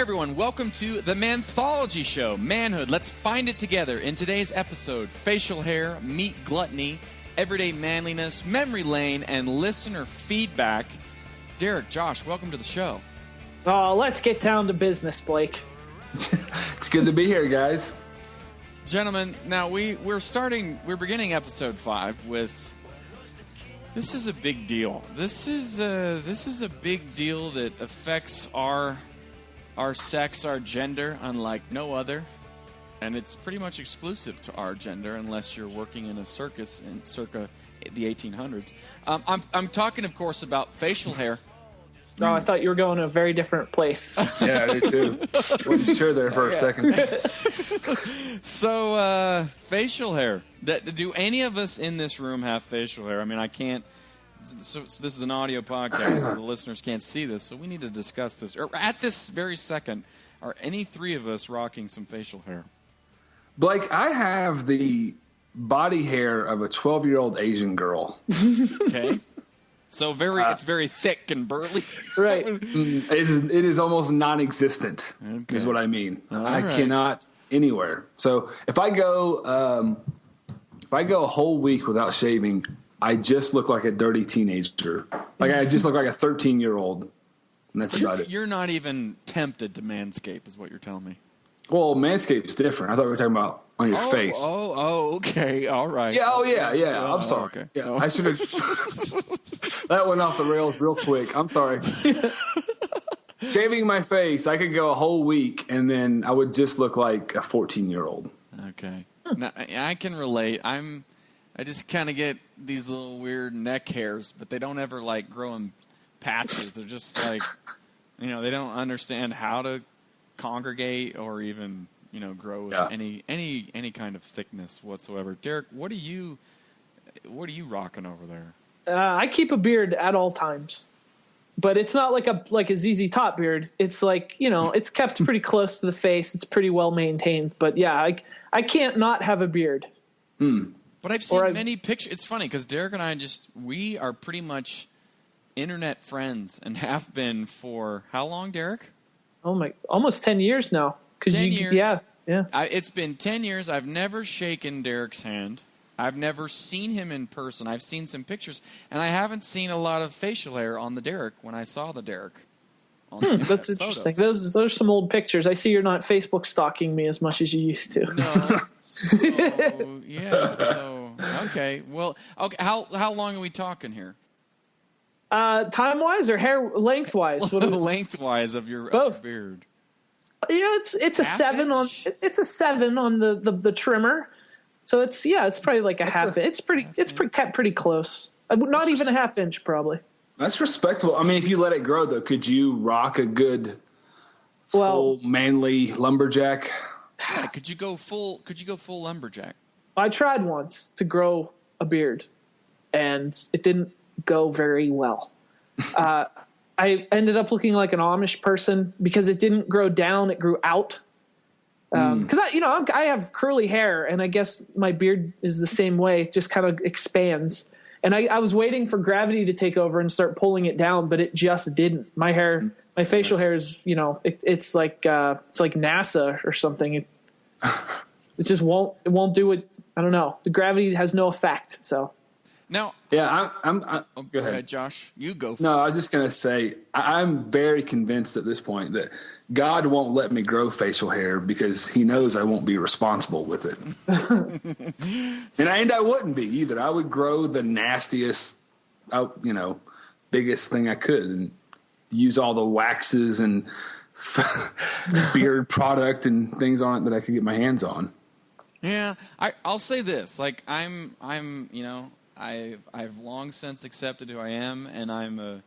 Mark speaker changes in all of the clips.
Speaker 1: everyone. Welcome to the Manthology Show. Manhood, let's find it together. In today's episode, facial hair, meat gluttony, everyday manliness, memory lane, and listener feedback. Derek, Josh, welcome to the show.
Speaker 2: Oh, let's get down to business, Blake.
Speaker 3: It's good to be here, guys.
Speaker 1: Gentlemen, now we're beginning episode 5 with, this is a big deal. This is a big deal that affects our sex, our gender, unlike no other. And it's pretty much exclusive to our gender unless you're working in a circus in circa the 1800s. I'm talking, of course, about facial hair.
Speaker 2: No, I thought you were going to a very different place.
Speaker 3: Yeah, I did too. Wasn't sure there for a second.
Speaker 1: So, facial hair. Do any of us in this room have facial hair? I mean, I can't. So this is an audio podcast, so the listeners can't see this. So we need to discuss this. At this very second, are any three of us rocking some facial hair?
Speaker 3: Blake, I have the body hair of a 12-year-old Asian girl.
Speaker 1: Okay. So it's very thick and burly.
Speaker 2: Right.
Speaker 3: It is almost non-existent,
Speaker 1: Okay.
Speaker 3: is what I mean.
Speaker 1: All
Speaker 3: I
Speaker 1: right.
Speaker 3: cannot anywhere. So if I go a whole week without shaving, I just look like a dirty teenager. Like I just look like a 13-year-old, and that's about it.
Speaker 1: You're not even tempted to manscape, is what you're telling me.
Speaker 3: Well, Manscaped is different. I thought we were talking about on your face.
Speaker 1: Okay, all right.
Speaker 3: Yeah. I'm sorry.
Speaker 1: Okay.
Speaker 3: Yeah, I should have. That went off the rails real quick. I'm sorry. Shaving my face, I could go a whole week, and then I would just look like a 14-year-old.
Speaker 1: Okay. Now, I can relate. I just kind of get these little weird neck hairs, but they don't ever like grow in patches. They're just like, they don't understand how to congregate or even, grow with any kind of thickness whatsoever. Derek, what are you rocking over there?
Speaker 2: I keep a beard at all times, but it's not like a ZZ Top beard. It's like, it's kept pretty close to the face. It's pretty well maintained, but yeah, I can't not have a beard.
Speaker 1: But I've seen many pictures. It's funny because Derek and I we are pretty much internet friends and have been for how long, Derek?
Speaker 2: Oh my, almost 10 years now.
Speaker 1: 10 years.
Speaker 2: Yeah.
Speaker 1: It's been 10 years. I've never shaken Derek's hand. I've never seen him in person. I've seen some pictures, and I haven't seen a lot of facial hair on the Derek when I saw the Derek.
Speaker 2: That's interesting. Those are some old pictures. I see you're not Facebook stalking me as much as you used to.
Speaker 1: No. Okay. Well, okay. How long are we talking here?
Speaker 2: Time-wise or hair length-wise?
Speaker 1: Lengthwise of your beard.
Speaker 2: Yeah, it's a
Speaker 1: Half
Speaker 2: 7
Speaker 1: inch?
Speaker 2: it's a 7 on the trimmer. So it's probably like a half inch. It's kept pretty close. Not even a half inch probably.
Speaker 3: That's respectable. I mean, if you let it grow, though, could you rock a good full manly lumberjack?
Speaker 1: Yeah, could you go full lumberjack?
Speaker 2: I tried once to grow a beard, and it didn't go very well. I ended up looking like an Amish person because it didn't grow down; it grew out. Because I have curly hair, and I guess my beard is the same way; it just kind of expands. And I was waiting for gravity to take over and start pulling it down, but it just didn't. My facial hair is, it's like NASA or something. It just won't do it. I don't know. The gravity has no effect. So
Speaker 1: now,
Speaker 3: yeah,
Speaker 1: go ahead, Josh. You go.
Speaker 3: No, I was just gonna say I'm very convinced at this point that God won't let me grow facial hair because He knows I won't be responsible with it, and I wouldn't be either. I would grow the nastiest, biggest thing I could, and use all the waxes and beard product and things on it that I could get my hands on.
Speaker 1: Yeah, I'll say this: like I've long since accepted who I am, and I'm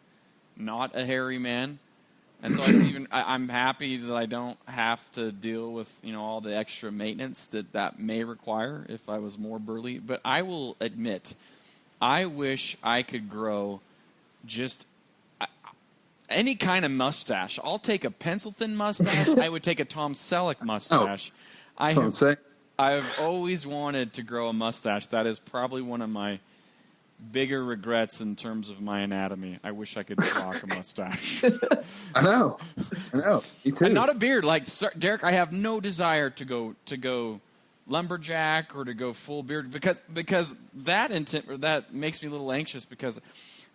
Speaker 1: not a hairy man. And so I'm happy that I don't have to deal with, all the extra maintenance that may require if I was more burly. But I will admit, I wish I could grow just any kind of mustache. I'll take a pencil-thin mustache. I would take a Tom Selleck mustache.
Speaker 3: That's what I'm saying.
Speaker 1: I've always wanted to grow a mustache. That is probably one of my bigger regrets in terms of my anatomy. I wish I could rock a mustache.
Speaker 3: I know. Me too.
Speaker 1: And not a beard. Like Derek, I have no desire to go lumberjack or to go full beard because that makes me a little anxious because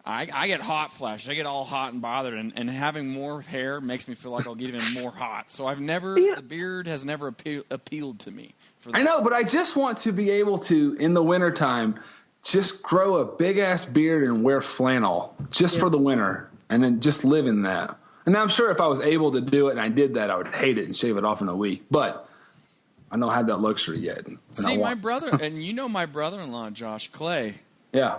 Speaker 1: I get hot flashes. I get all hot and bothered, and having more hair makes me feel like I'll get even more hot. So the beard has never appealed to me.
Speaker 3: I know, but I just want to be able to, in the wintertime, just grow a big-ass beard and wear flannel just for the winter, and then just live in that. And I'm sure if I was able to do it and I did that, I would hate it and shave it off in a week. But I don't have that luxury yet.
Speaker 1: See, my brother, and you know my brother-in-law, Josh Clay.
Speaker 3: Yeah.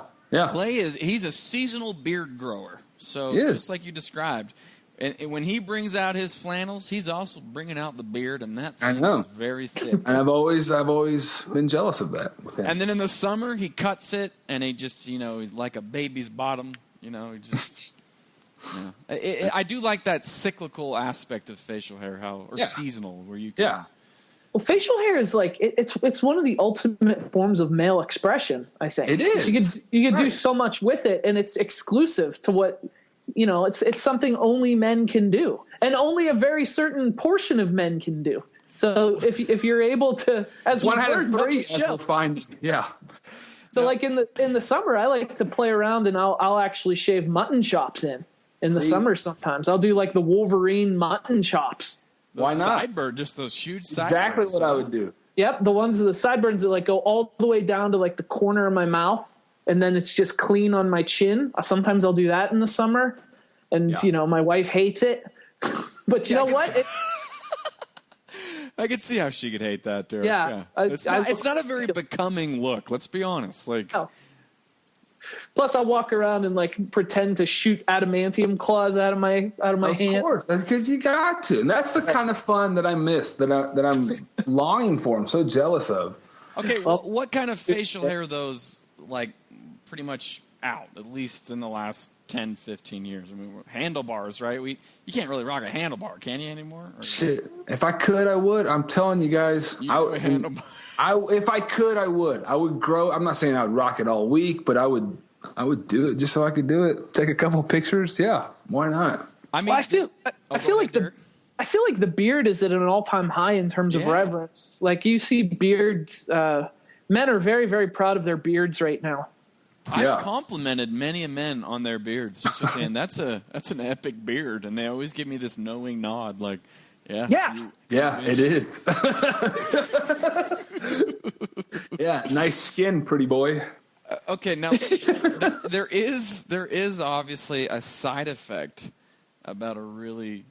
Speaker 1: Clay he's a seasonal beard grower. So just like you described. And when he brings out his flannels, he's also bringing out the beard, and that thing is very thick.
Speaker 3: And I've always been jealous of that with him.
Speaker 1: And then in the summer, he cuts it, and he just, he's like a baby's bottom. He just. I do like that cyclical aspect of facial hair, seasonal, where you can.
Speaker 3: Yeah.
Speaker 2: Well, facial hair is like it's one of the ultimate forms of male expression, I think.
Speaker 3: It is.
Speaker 2: You could do so much with it, and it's exclusive to what it's something only men can do, and only a very certain portion of men can do. So if you're able to, as
Speaker 3: one out of three, as we'll find, yeah.
Speaker 2: So like in the summer, I like to play around, and I'll actually shave mutton chops in the summer. Sometimes I'll do like the Wolverine mutton chops.
Speaker 3: Why not?
Speaker 1: Sideburn, just those huge sideburns.
Speaker 3: Exactly what I would do.
Speaker 2: Yep, the ones with the sideburns that like go all the way down to like the corner of my mouth, and then it's just clean on my chin. Sometimes I'll do that in the summer, and my wife hates it. But you know what?
Speaker 1: I could see how she could hate that, Derek.
Speaker 2: Yeah.
Speaker 1: It's not a very becoming look. Let's be honest.
Speaker 2: No. Plus, I'll walk around and like pretend to shoot adamantium claws out of my hands.
Speaker 3: Of course, because you got to, and that's the kind of fun that I miss, that I'm longing for. I'm so jealous of.
Speaker 1: Okay, well, what kind of facial hair are those like pretty much out, at least in the last 10, 15 years? I mean, handlebars, right? You can't really rock a handlebar, can you anymore?
Speaker 3: Shit, if I could, I would. I'm telling you guys. If I could, I would. I would grow. I'm not saying I would rock it all week, but I would do it just so I could do it. Take a couple pictures. Yeah, why not?
Speaker 2: I mean, I feel like the beard is at an all-time high in terms of reverence. Like you see beards, men are very, very proud of their beards right now.
Speaker 1: I've complimented many men on their beards, just for saying that's an epic beard, and they always give me this knowing nod, like, it is. Yeah, nice skin, pretty boy. Okay, now there is obviously a side effect about a really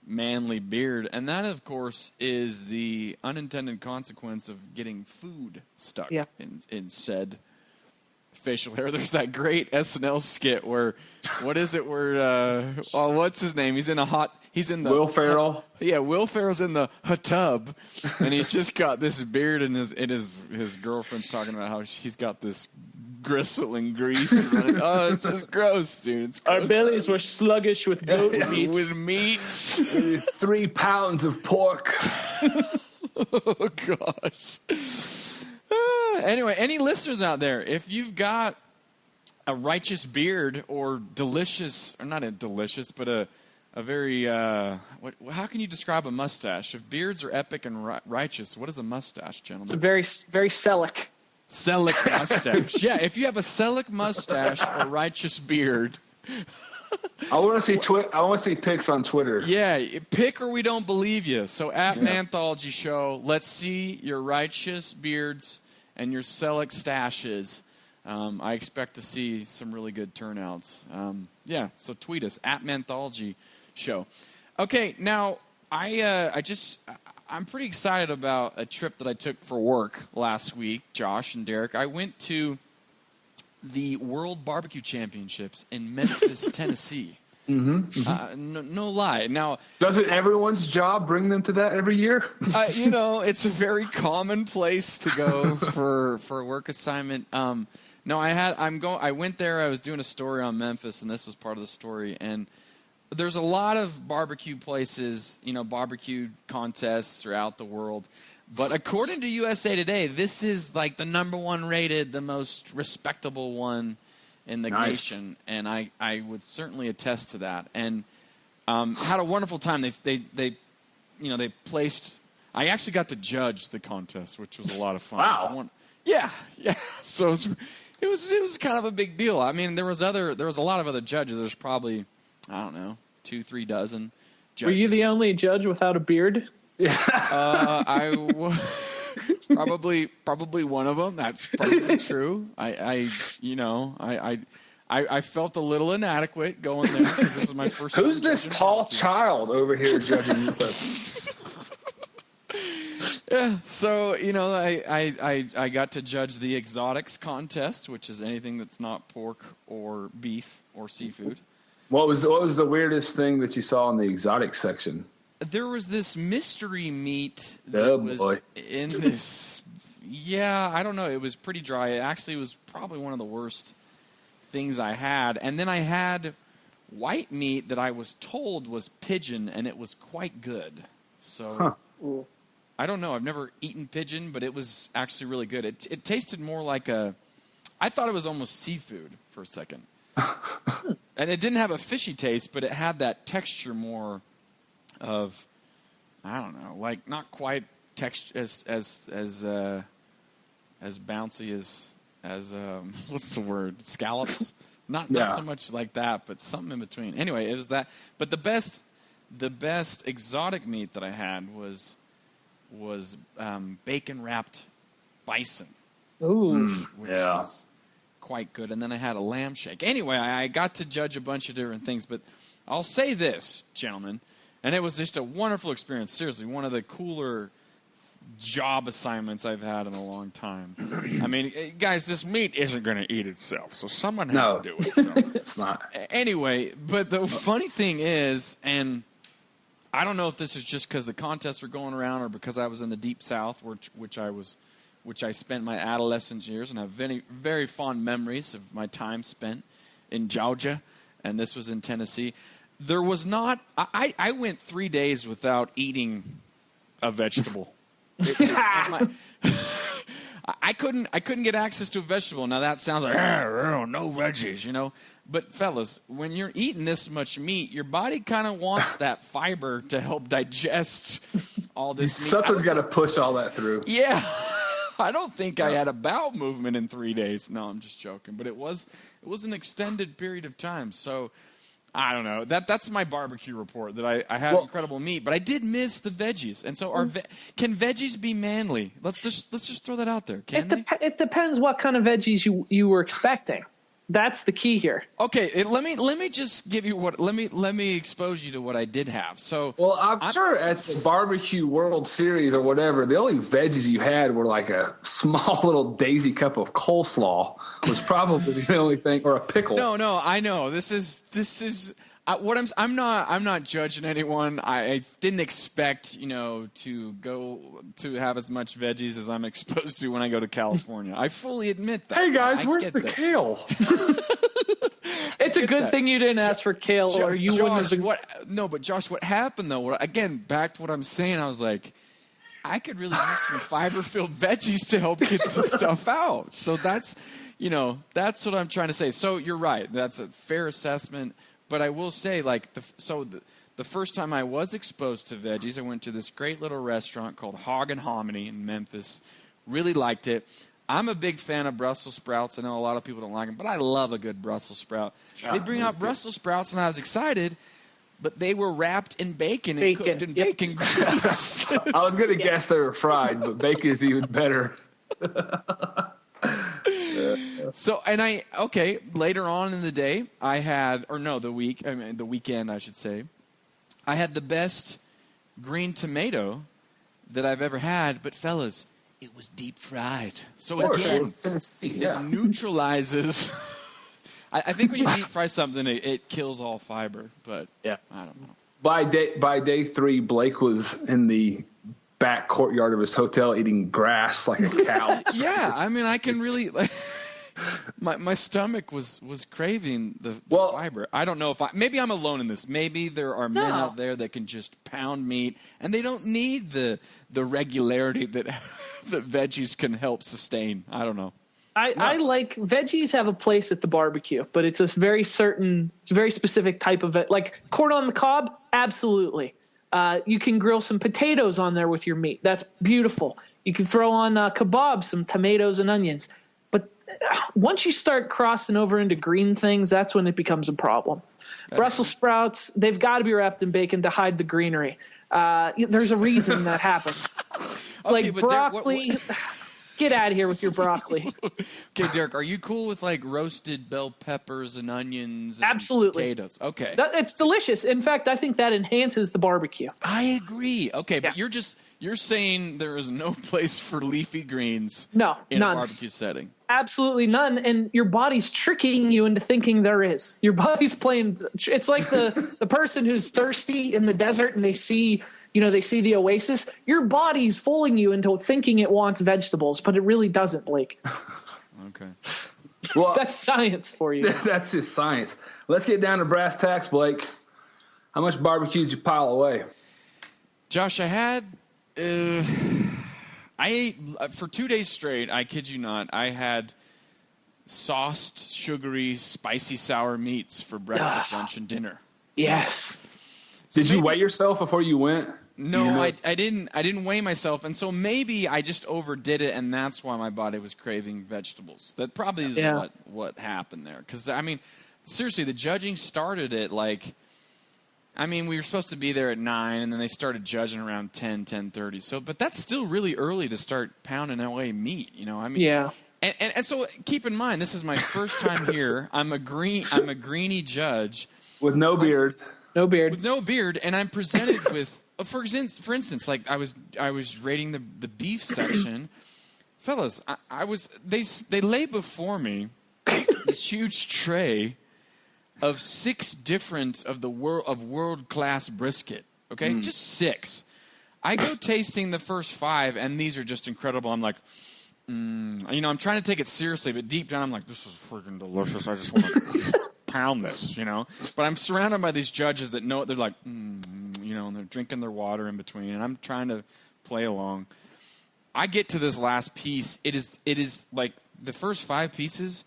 Speaker 1: manly beard, and that of course is the unintended consequence of getting food stuck in said facial hair. There's that great SNL skit where what's his name? He's in the
Speaker 3: Will Ferrell.
Speaker 1: Will Ferrell's in the tub, and he's just got this beard, and his girlfriend's talking about how he's got this gristle and grease. Oh, it's just gross, dude. It's gross.
Speaker 2: Our bellies were sluggish with goat meat.
Speaker 1: With meats.
Speaker 3: 3 pounds of pork.
Speaker 1: Oh, gosh. Anyway, any listeners out there, if you've got a righteous beard or delicious, or not a delicious, but a very, how can you describe a mustache? If beards are epic and righteous, what is a mustache, gentlemen?
Speaker 2: It's a very, very Selleck.
Speaker 1: Selleck mustache. Yeah, if you have a Selleck mustache or righteous beard.
Speaker 3: I want to see pics on Twitter.
Speaker 1: Yeah, pick or we don't believe you. So at Manthology Show, let's see your righteous beards and your Selleck stashes. I expect to see some really good turnouts. So tweet us at Manthology Show. Okay, now I'm pretty excited about a trip that I took for work last week, Josh and Derek. I went to the World Barbecue Championships in Memphis, Tennessee. No lie. Now,
Speaker 3: doesn't everyone's job bring them to that every year?
Speaker 1: It's a very common place to go for a work assignment. No, I went there. I was doing a story on Memphis, and this was part of the story. And there's a lot of barbecue places, barbecue contests throughout the world. But according to USA Today, this is like the number one rated, the most respectable one in the nation, and I would certainly attest to that. And had a wonderful time. They placed. I actually got to judge the contest, which was a lot of fun.
Speaker 3: Wow.
Speaker 1: Yeah. So it was kind of a big deal. I mean, there was a lot of other judges. There's probably, I don't know, 2-3 dozen judges.
Speaker 2: Were you the only judge without a beard?
Speaker 1: Probably one of them. That's probably true. I felt a little inadequate going there because this is my first.
Speaker 3: Who's this tall child over here judging with us?
Speaker 1: Yeah, so I got to judge the exotics contest, which is anything that's not pork or beef or seafood.
Speaker 3: What was the weirdest thing that you saw in the exotics section?
Speaker 1: There was this mystery meat that was in this. Yeah, I don't know. It was pretty dry. It actually was probably one of the worst things I had. And then I had white meat that I was told was pigeon, and it was quite good. So I don't know. I've never eaten pigeon, but it was actually really good. It tasted more like I thought it was almost seafood for a second. And it didn't have a fishy taste, but it had that texture more of, I don't know, like not quite texture as bouncy as what's the word, scallops. Not so much like that, but something in between. Anyway, it was that. But the best exotic meat that I had was bacon wrapped bison.
Speaker 2: Ooh,
Speaker 1: which was quite good. And then I had a lamb shake. Anyway, I got to judge a bunch of different things, but I'll say this, gentlemen. And it was just a wonderful experience. Seriously, one of the cooler job assignments I've had in a long time. I mean, guys, this meat isn't going to eat itself, so someone has to do it. So.
Speaker 3: It's not.
Speaker 1: Anyway, but the funny thing is, and I don't know if this is just because the contests were going around or because I was in the Deep South, which I spent my adolescent years and have very, very fond memories of my time spent in Georgia, and this was in Tennessee. There was not. I went 3 days without eating a vegetable. I couldn't get access to a vegetable. Now that sounds like no veggies, But fellas, when you're eating this much meat, your body kind of wants that fiber to help digest all this meat.
Speaker 3: Something's got to push all that through.
Speaker 1: Yeah. I don't think I had a bowel movement in 3 days. No, I'm just joking. But it was an extended period of time. So I don't know. That's my barbecue report, that I had incredible meat, but I did miss the veggies. And so can veggies be manly? Let's just throw that out there. Can they?
Speaker 2: It depends what kind of veggies you were expecting. That's the key here.
Speaker 1: Okay, let me just give you let me expose you to what I did have. So,
Speaker 3: well, I'm sure at the Barbecue World Series or whatever, the only veggies you had were like a small little daisy cup of coleslaw was probably the only thing, or a pickle.
Speaker 1: No, I know this is. What I'm not judging anyone. I didn't expect to go to have as much veggies as I'm exposed to when I go to California. I fully admit that.
Speaker 3: Hey guys, where's the kale?
Speaker 2: It's a good thing you didn't ask for kale, or you wouldn't have been.
Speaker 1: But Josh, what happened though? Again, back to what I'm saying. I was like, I could really use some fiber-filled veggies to help get the stuff out. So that's what I'm trying to say. So you're right. That's a fair assessment. But I will say, the first time I was exposed to veggies, I went to this great little restaurant called Hog and Hominy in Memphis. Really liked it. I'm a big fan of Brussels sprouts. I know a lot of people don't like them, but I love a good Brussels sprout. They bring out Brussels sprouts, and I was excited, but they were wrapped in bacon and cooked in bacon grease.
Speaker 3: I was going to guess they were fried, but bacon is even better.
Speaker 1: So, later on in the day, the weekend, I should say, I had the best green tomato that I've ever had, but fellas, it was deep fried. So again, it neutralizes. I think when you deep fry something, it kills all fiber, but I don't know.
Speaker 3: By day 3, Blake was in the back courtyard of his hotel eating grass like a cow.
Speaker 1: Yeah, I mean, I can really. My stomach was craving the fiber. I don't know if maybe I'm alone in this. Maybe there are men out there that can just pound meat and they don't need the regularity that that veggies can help sustain. I don't know.
Speaker 2: I like veggies have a place at the barbecue, but it's a very specific type of it. Like corn on the cob, absolutely. You can grill some potatoes on there with your meat. That's beautiful. You can throw on kebabs, some tomatoes and onions. But once you start crossing over into green things, that's when it becomes a problem. Brussels sprouts, they've got to be wrapped in bacon to hide the greenery. There's a reason that happens.
Speaker 1: Okay,
Speaker 2: like broccoli. Get out of here with your broccoli.
Speaker 1: Okay, Derek, are you cool with like roasted bell peppers and onions and
Speaker 2: Absolutely.
Speaker 1: potatoes? Okay.
Speaker 2: It's delicious. In fact, I think that enhances the barbecue.
Speaker 1: I agree. Okay, but you're saying there is no place for leafy greens in
Speaker 2: none.
Speaker 1: a barbecue setting.
Speaker 2: Absolutely none, and your body's tricking you into thinking there is. Your body's playing. It's like the person who's thirsty in the desert and they see the oasis. Your body's fooling you into thinking it wants vegetables, but it really doesn't, Blake.
Speaker 1: Okay.
Speaker 3: Well,
Speaker 2: that's science for you.
Speaker 3: That's just science. Let's get down to brass tacks, Blake. How much barbecue did you pile away?
Speaker 1: Josh, I ate for 2 days straight, I kid you not, I had sauced, sugary, spicy, sour meats for breakfast, lunch, and dinner.
Speaker 2: Yes.
Speaker 3: Did you weigh yourself before you went?
Speaker 1: No, I didn't weigh myself, and so maybe I just overdid it, and that's why my body was craving vegetables. That probably is what happened there. Because, I mean, seriously, the judging started at we were supposed to be there at 9, and then they started judging around 10:30. So, but that's still really early to start pounding away meat,
Speaker 2: Yeah.
Speaker 1: And so keep in mind, this is my first time here. I'm a greeny judge
Speaker 3: with no beard.
Speaker 2: No beard.
Speaker 1: With no beard, and I'm presented with, for instance, like I was rating the beef section, fellas. They lay before me this huge tray of 6 different of world class brisket. Okay, just 6. I go tasting the first 5, and these are just incredible. I'm like, I'm trying to take it seriously, but deep down, I'm like, this is freaking delicious. I just want to pound this, But I'm surrounded by these judges that know it. They're like, and they're drinking their water in between, and I'm trying to play along. I get to this last piece. It is like the first 5 pieces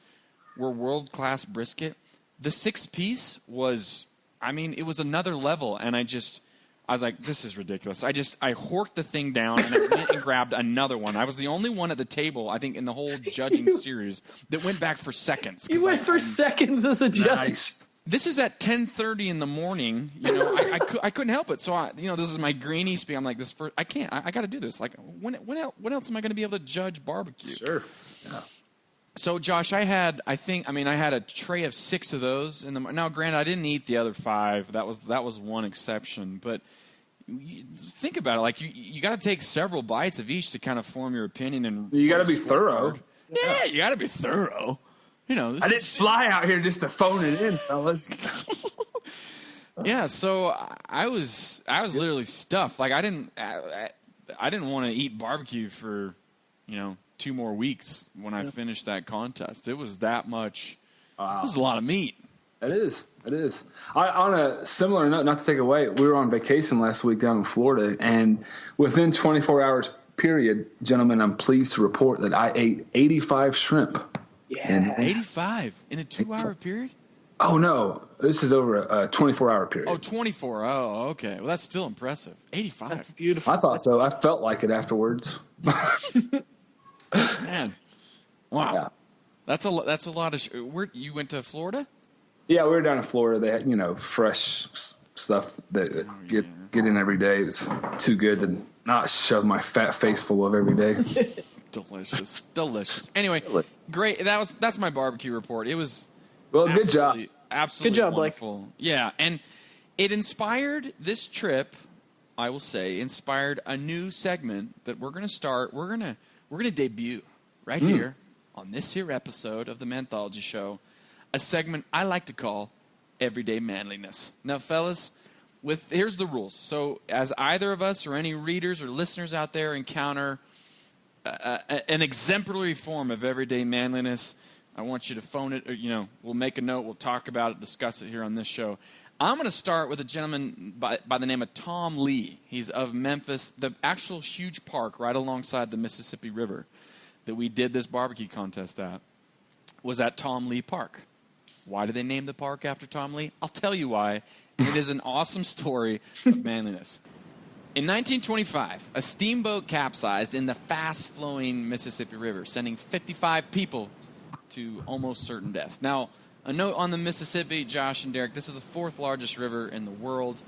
Speaker 1: were world-class brisket. The 6th piece was, it was another level, and I was like, this is ridiculous. I horked the thing down, and I went and grabbed another one. I was the only one at the table, I think, in the whole judging series that went back for seconds.
Speaker 2: You went for seconds as a judge.
Speaker 3: Nice.
Speaker 1: This is at 10:30 in the morning. I couldn't help it. So this is my greeny speak. I'm like, I can't. I got to do this. Like, when else am I going to be able to judge barbecue?
Speaker 3: Sure. Yeah.
Speaker 1: So, Josh, I had a tray of 6 of those. Now, granted, I didn't eat the other 5. That was one exception. But think about it. Like, you got to take several bites of each to kind of form your opinion. And
Speaker 3: you got to be thorough.
Speaker 1: Yeah, you got to be thorough. I
Speaker 3: didn't fly out here just to phone it in, fellas.
Speaker 1: Yeah, so I was literally stuffed. Like I didn't want to eat barbecue for 2 more weeks when I finished that contest. It was that much. Wow. It was a lot of meat.
Speaker 3: It is. On a similar note, not to take away, we were on vacation last week down in Florida, and within 24 hours period, gentlemen, I'm pleased to report that I ate 85 shrimp.
Speaker 2: Yeah.
Speaker 1: 85 in a 2-hour period?
Speaker 3: Oh, no. This is over a 24-hour period.
Speaker 1: Oh, 24. Oh, okay. Well, that's still impressive. 85.
Speaker 2: That's beautiful.
Speaker 3: I thought so. I felt like it afterwards.
Speaker 1: Man. Wow. Yeah. That's a lot of where you went to Florida?
Speaker 3: Yeah, we were down in Florida. They had, fresh stuff that get in every day. It was too good to not shove my fat face full of every day. Delicious. Anyway, great. That's my barbecue report. It was good job.
Speaker 1: Absolutely
Speaker 2: good job,
Speaker 1: wonderful.
Speaker 2: Blake.
Speaker 1: Yeah, and it inspired this trip. I will say, inspired a new segment that we're going to start. We're going to debut right here on this here episode of the Manthology Show, a segment I like to call Everyday Manliness. Now, fellas, here's the rules. So, as either of us or any readers or listeners out there encounter an exemplary form of everyday manliness, I want you to phone it, or, we'll make a note. We'll talk about it, discuss it here on this show. I'm going to start with a gentleman by the name of Tom Lee. He's of Memphis, the actual huge park right alongside the Mississippi River that we did this barbecue contest at was at Tom Lee Park. Why did they name the park after Tom Lee? I'll tell you why. And it is an awesome story of manliness. In 1925, a steamboat capsized in the fast-flowing Mississippi River, sending 55 people to almost certain death. Now, a note on the Mississippi, Josh and Derek, this is the fourth largest river in the world.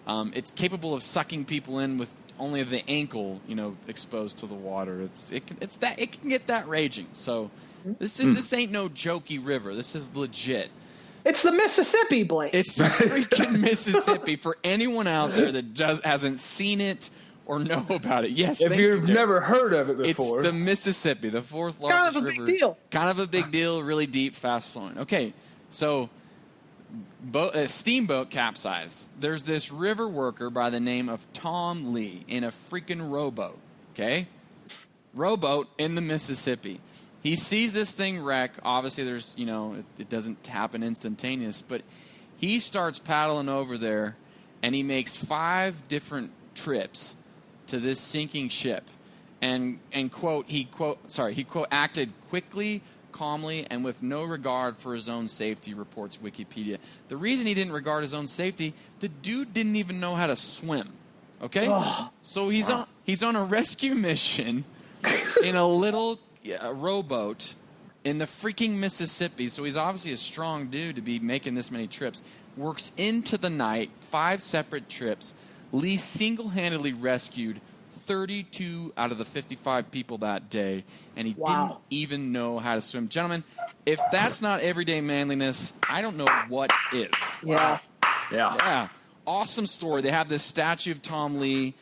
Speaker 1: It's capable of sucking people in with only the ankle, exposed to the water. It can get that raging. So this ain't no jokey river. This is legit.
Speaker 2: It's the Mississippi, Blake.
Speaker 1: It's the freaking Mississippi for anyone out there that hasn't seen it or know about it. Yes,
Speaker 3: if you've never heard of it before.
Speaker 1: It's the Mississippi, the fourth largest river.
Speaker 2: Kind of a big deal.
Speaker 1: Kind of a big deal, really deep, fast-flowing. Okay, so a steamboat capsized. There's this river worker by the name of Tom Lee in a freaking rowboat, okay? Rowboat in the Mississippi. He sees this thing wreck. Obviously, there's, it doesn't happen instantaneous, but he starts paddling over there, and he makes 5 different trips to this sinking ship. And he acted quickly, calmly, and with no regard for his own safety, reports Wikipedia. The reason he didn't regard his own safety, the dude didn't even know how to swim, okay? Oh. So he's on a rescue mission in a little rowboat in the freaking Mississippi, so he's obviously a strong dude to be making this many trips. Works into the night, 5 separate trips. Lee single-handedly rescued 32 out of the 55 people that day, and he didn't even know how to swim. Gentlemen, if that's not everyday manliness, I don't know what is. Yeah. Awesome story. They have this statue of Tom Lee,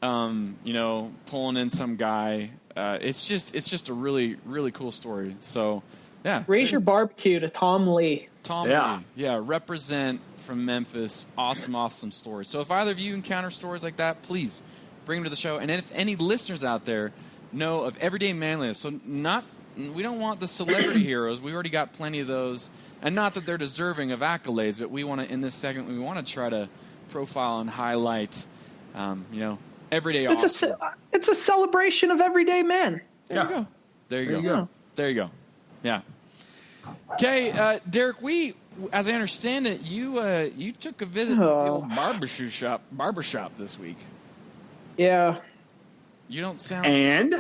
Speaker 1: pulling in some guy. It's just a really, really cool story. So, yeah.
Speaker 2: Raise your barbecue to Tom Lee.
Speaker 1: Lee. Yeah, represent from Memphis. Awesome story. So if either of you encounter stories like that, please bring them to the show. And if any listeners out there know of everyday manliness, so we don't want the celebrity heroes. We already got plenty of those. And not that they're deserving of accolades, but we want to, in this segment, we want to try to profile and highlight, everyday awesome.
Speaker 2: It's a celebration of everyday men.
Speaker 1: There you go. Yeah. Okay, Derek, as I understand it, you took a visit to the old barbershop this week.
Speaker 2: Yeah.
Speaker 1: You don't sound...
Speaker 3: And?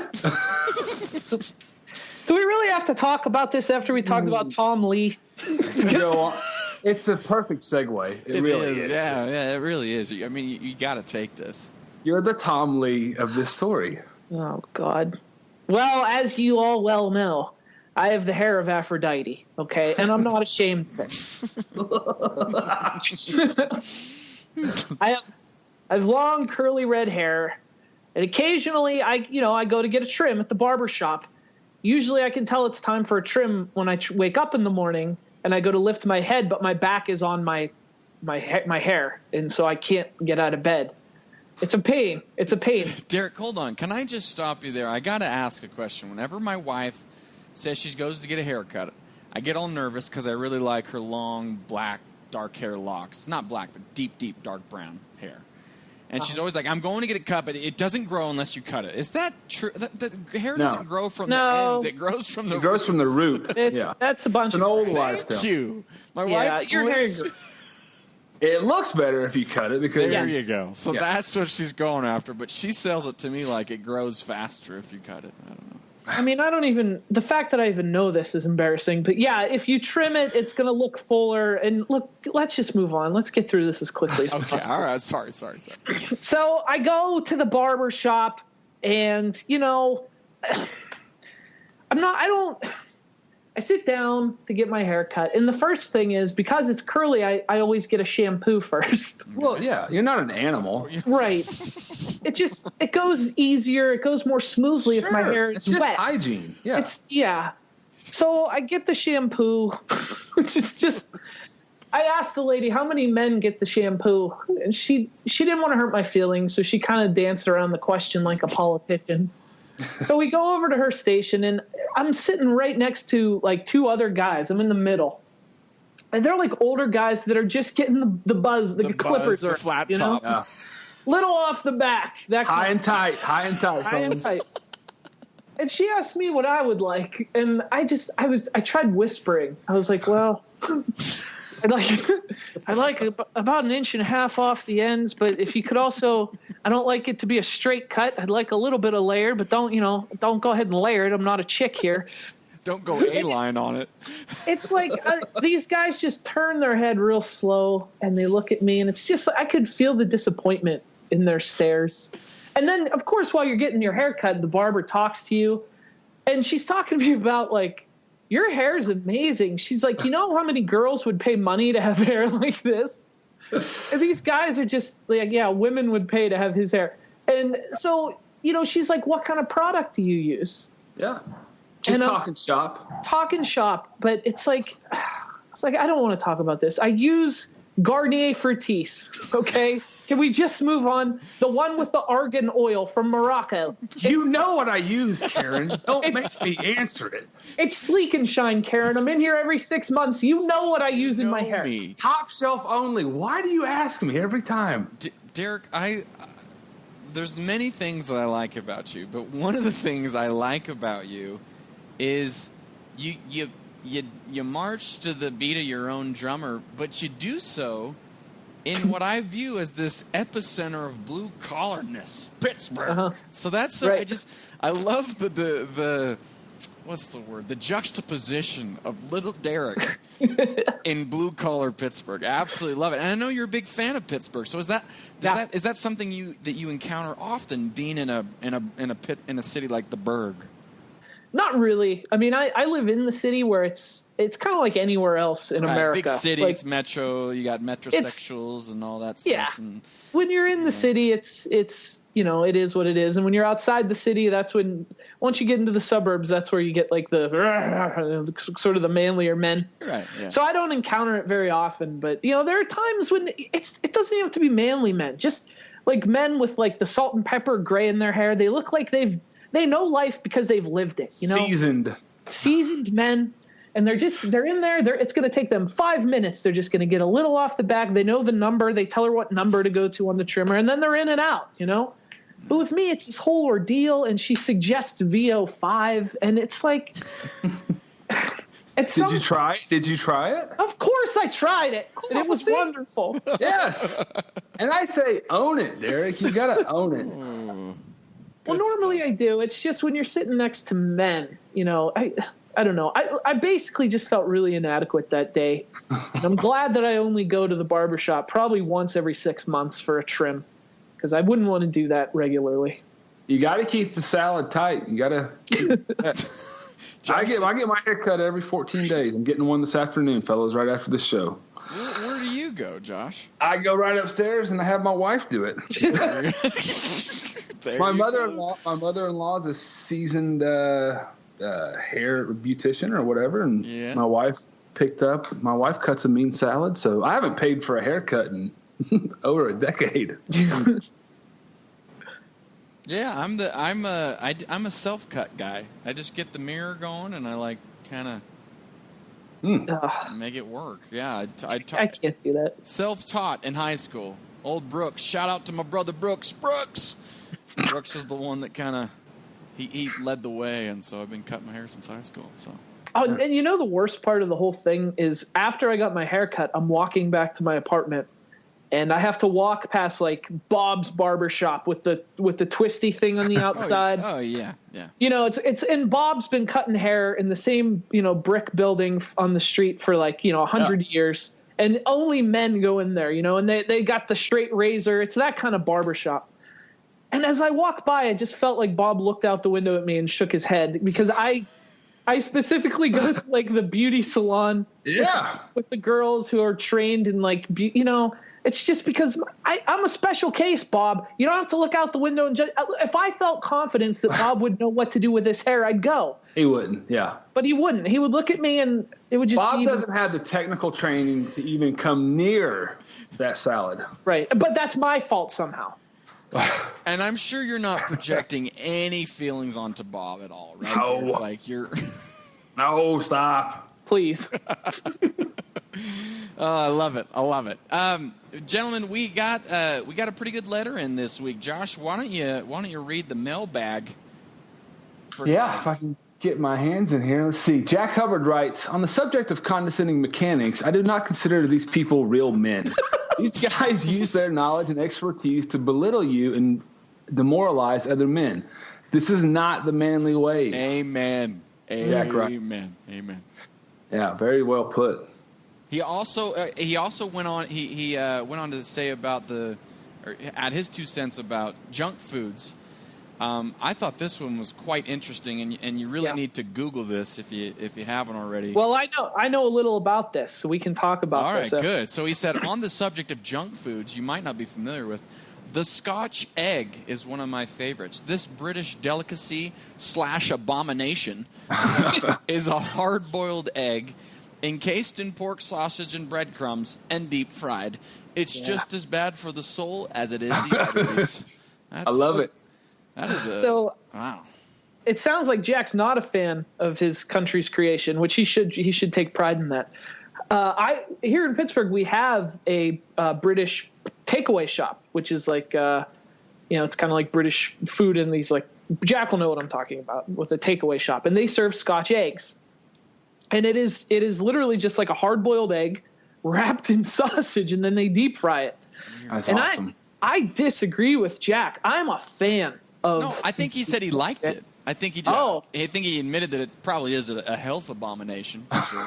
Speaker 2: Do we really have to talk about this after we talked about Tom Lee?
Speaker 3: It's a perfect segue. It really is.
Speaker 1: Yeah, it really is. I mean, you got to take this.
Speaker 3: You're the Tom Lee of this story.
Speaker 2: Oh, God. Well, as you all well know, I have the hair of Aphrodite, okay? And I'm not ashamed of it. I have long, curly red hair. And occasionally, I go to get a trim at the barber shop. Usually, I can tell it's time for a trim when I wake up in the morning and I go to lift my head, but my back is on my hair, and so I can't get out of bed. It's a pain.
Speaker 1: Derek, hold on. Can I just stop you there? I got to ask a question. Whenever my wife says she goes to get a haircut, I get all nervous because I really like her long, black, dark hair locks. Not black, but deep, deep, dark brown hair. And she's always like, I'm going to get it cut, but it doesn't grow unless you cut it. Is that true? The hair doesn't grow from the ends. It grows from the roots.
Speaker 3: From the root.
Speaker 2: That's a bunch
Speaker 3: of
Speaker 2: old
Speaker 3: life.
Speaker 1: Thank you. My wife
Speaker 2: your hair.
Speaker 3: It looks better if you cut it because
Speaker 1: there you go. So that's what she's going after, but she sells it to me like it grows faster if you cut it. I don't know.
Speaker 2: I mean, the fact that I even know this is embarrassing, but yeah, if you trim it, it's going to look fuller. And look, let's just move on. Let's get through this as quickly as possible.
Speaker 1: All right. Sorry.
Speaker 2: So I go to the barber shop and, I sit down to get my hair cut. And the first thing is, because it's curly, I always get a shampoo first.
Speaker 3: Well, yeah, you're not an animal.
Speaker 2: Right. It goes easier. It goes more smoothly if my hair is wet.
Speaker 3: It's just hygiene. Yeah.
Speaker 2: So I get the shampoo, which is just, I asked the lady, how many men get the shampoo? And she didn't want to hurt my feelings, so she kind of danced around the question like a politician. So we go over to her station, and I'm sitting right next to like two other guys. I'm in the middle. And they're like older guys that are just getting the buzz, the clippers,
Speaker 1: the
Speaker 2: are
Speaker 1: flat
Speaker 2: you know?
Speaker 1: top.
Speaker 3: Yeah.
Speaker 2: Little off the back. That
Speaker 3: High and tight.
Speaker 2: high and
Speaker 3: fellas.
Speaker 2: tight. And she asked me what I would like, and I tried whispering. I was like, well, I like about 1.5 inches off the ends, but if you could also, I don't like it to be a straight cut. I'd like a little bit of layer, but don't go ahead and layer it. I'm not a chick here.
Speaker 1: Don't go A-line on it.
Speaker 2: It's like these guys just turn their head real slow, and they look at me, and it's just, I could feel the disappointment in their stares. And then, of course, while you're getting your hair cut, the barber talks to you, and she's talking to me about, like, your hair is amazing. She's like, you know how many girls would pay money to have hair like this? And these guys are just like, yeah, women would pay to have his hair. And so, she's like, what kind of product do you use?
Speaker 3: Yeah. Just
Speaker 2: And,
Speaker 3: talking shop.
Speaker 2: Talking shop, but it's like I don't want to talk about this. I use Garnier Fructis, okay? Can we just move on? The one with the argan oil from Morocco.
Speaker 3: You know what I use, Karen. Don't make me answer it.
Speaker 2: It's Sleek and Shine, Karen. I'm in here every 6 months. You know what I use in my hair.
Speaker 1: Me.
Speaker 3: Top shelf only. Why do you ask me every time?
Speaker 1: Derek, there's many things that I like about you, but one of the things I like about you is you march to the beat of your own drummer, but you do so in what I view as this epicenter of blue collaredness, Pittsburgh.
Speaker 2: Uh-huh.
Speaker 1: So that's
Speaker 2: Right.
Speaker 1: I love the what's the word? The juxtaposition of little Derek in blue collar Pittsburgh. I absolutely love it. And I know you're a big fan of Pittsburgh. So is that something that you encounter often, being in a city like the Burgh?
Speaker 2: Not really. I mean, I live in the city where it's kind of like anywhere else in America.
Speaker 1: Big city,
Speaker 2: like,
Speaker 1: it's metro. You got metrosexuals and all that stuff.
Speaker 2: Yeah.
Speaker 1: And,
Speaker 2: when you're in the city, it's it is what it is. And when you're outside the city, that's when, once you get into the suburbs, that's where you get like the sort of the manlier men.
Speaker 1: Right. Yeah.
Speaker 2: So I don't encounter it very often, but there are times when it doesn't even have to be manly men. Just like men with like the salt and pepper gray in their hair. They look like they know life because they've lived it. Seasoned men. And they're in there. It's going to take them 5 minutes. They're just going to get a little off the back. They know the number. They tell her what number to go to on the trimmer, and then they're in and out, But with me, it's this whole ordeal, and she suggests VO5, and it's like...
Speaker 3: Did you try it? Did you try it?
Speaker 2: Of course I tried it, and it was wonderful.
Speaker 3: Yes. And I say, own it, Derek. You got to own it.
Speaker 2: Well, normally I do. It's just when you're sitting next to men, I don't know. I basically just felt really inadequate that day. And I'm glad that I only go to the barbershop probably once every 6 months for a trim, because I wouldn't want to do that regularly.
Speaker 3: You got to keep the salad tight. You got to. I get my hair cut every 14 days. I'm getting one this afternoon, fellas, right after this show.
Speaker 1: Where do you go, Josh?
Speaker 3: I go right upstairs and I have my wife do it. My mother-in-law is a seasoned hair beautician or whatever, and my wife cuts a mean salad, so I haven't paid for a haircut in over a decade.
Speaker 1: Yeah, I'm a self-cut guy. I just get the mirror going and I like kind of make it work. Yeah, I
Speaker 2: can't do that.
Speaker 1: Self-taught in high school. Old Brooks, shout out to my brother Brooks. Brooks is the one that kind of he led the way, and so I've been cutting my hair since high school. So.
Speaker 2: Oh, and the worst part of the whole thing is after I got my hair cut, I'm walking back to my apartment, and I have to walk past like Bob's barbershop with the twisty thing on the outside.
Speaker 1: Oh yeah.
Speaker 2: It's and Bob's been cutting hair in the same brick building on the street for like 100 years, and only men go in there. And they got the straight razor. It's that kind of barbershop. And as I walked by, I just felt like Bob looked out the window at me and shook his head, because I specifically go to like the beauty salon with the girls who are trained in like, it's just because I'm a special case, Bob. You don't have to look out the window and if I felt confidence that Bob would know what to do with his hair, I'd go.
Speaker 3: He wouldn't, yeah.
Speaker 2: But he wouldn't. He would look at me and it would just
Speaker 3: Bob doesn't have the technical training to even come near that salad.
Speaker 2: Right. But that's my fault somehow.
Speaker 1: And I'm sure you're not projecting any feelings onto Bob at all, right?
Speaker 3: No.
Speaker 1: Derek? Like you're.
Speaker 3: No, stop.
Speaker 2: Please.
Speaker 1: Oh, I love it. I love it. Gentlemen, we got a pretty good letter in this week. Josh, why don't you read the mailbag?
Speaker 3: Yeah, if I can get my hands in here. Let's see. Jack Hubbard writes, on the subject of condescending mechanics, I do not consider these people real men. These guys use their knowledge and expertise to belittle you and demoralize other men. This is not the manly way.
Speaker 1: Amen.
Speaker 3: Jack writes.
Speaker 1: Amen. Amen.
Speaker 3: Yeah, very well put.
Speaker 1: He also went on. He went on to say about add his 2 cents about junk foods. I thought this one was quite interesting, and you really need to Google this if you haven't already.
Speaker 2: Well, I know a little about this, so we can talk about this.
Speaker 1: All right, good. So he said, on the subject of junk foods, you might not be familiar with, the Scotch egg is one of my favorites. This British delicacy / abomination is a hard-boiled egg encased in pork sausage and breadcrumbs and deep fried. It's just as bad for the soul as it is the arteries.
Speaker 3: I love it.
Speaker 1: That is wow.
Speaker 2: It sounds like Jack's not a fan of his country's creation, which he should take pride in that. Here in Pittsburgh, we have a British takeaway shop, which is like it's kind of like British food, and these like Jack will know what I'm talking about with a takeaway shop, and they serve Scotch eggs. And it is literally just like a hard-boiled egg wrapped in sausage, and then they deep fry it.
Speaker 3: That's
Speaker 2: and
Speaker 3: awesome.
Speaker 2: I disagree with Jack. I'm a fan of.
Speaker 1: No, I think he said he liked it. I think he admitted that it probably is a health abomination. For sure.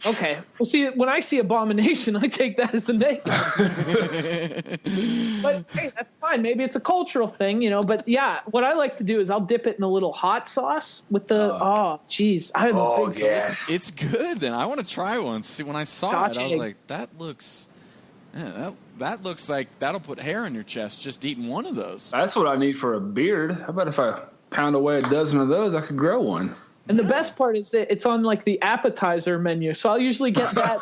Speaker 2: Okay. Well, see, when I see abomination, I take that as a negative. But hey, that's fine. Maybe it's a cultural thing, But yeah, what I like to do is I'll dip it in a little hot sauce with the. Geez, I'm a big fan.
Speaker 1: It's good. Then I want to try one. See, when I saw
Speaker 2: Scotch
Speaker 1: it, I was
Speaker 2: eggs.
Speaker 1: like, that looks. Yeah, that looks like that'll put hair on your chest just eating one of those.
Speaker 3: That's what I need for a beard. How about if I pound away a dozen of those, I could grow one.
Speaker 2: And the best part is that it's on like the appetizer menu. So I'll usually get that.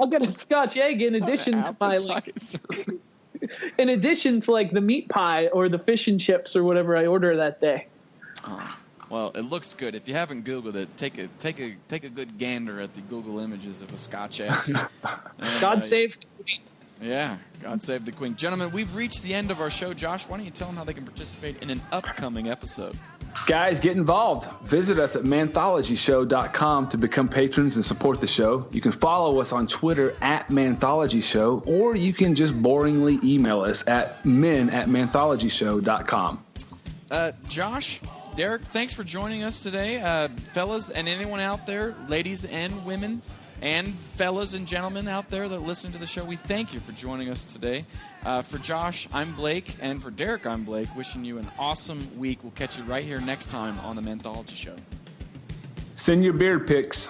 Speaker 2: I'll get a Scotch egg in addition to my in addition to like the meat pie or the fish and chips or whatever I order that day.
Speaker 1: Oh, well, it looks good. If you haven't Googled it, take a good gander at the Google images of a Scotch egg.
Speaker 2: God save the Queen.
Speaker 1: Yeah, God save the Queen. Gentlemen, we've reached the end of our show. Josh, why don't you tell them how they can participate in an upcoming episode?
Speaker 3: Guys, get involved. Visit us at manthologyshow.com to become patrons and support the show. You can follow us on Twitter at Manthology Show, or you can just boringly email us at men@manthologyshow.com.
Speaker 1: Josh, Derek, thanks for joining us today. Fellas and anyone out there, ladies and women, and fellas and gentlemen out there that listen to the show, we thank you for joining us today. For Josh, I'm Blake, and for Derek, I'm Blake. Wishing you an awesome week. We'll catch you right here next time on the Manthology Show.
Speaker 3: Send your beard pics.